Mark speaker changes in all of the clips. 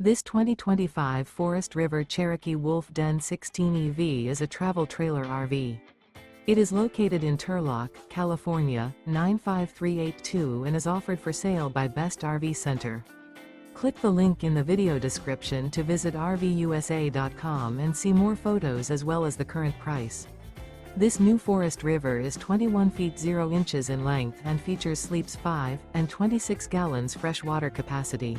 Speaker 1: This 2025 Forest River Cherokee Wolf Den 16 EV is a travel trailer RV. It is located in Turlock, California, 95382 and is offered for sale by Best RV Center. Click the link in the video description to visit RVUSA.com and see more photos as well as the current price. This new Forest River is 21 feet 0 inches in length and features sleeps 5 and 26 gallons fresh water capacity.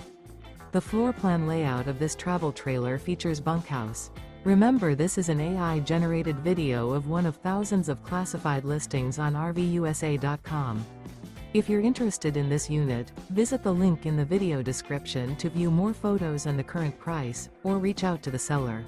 Speaker 1: The floor plan layout of this travel trailer features bunkhouse. Remember, this is an AI-generated video of one of thousands of classified listings on RVUSA.com. If you're interested in this unit, visit the link in the video description to view more photos and the current price, or reach out to the seller.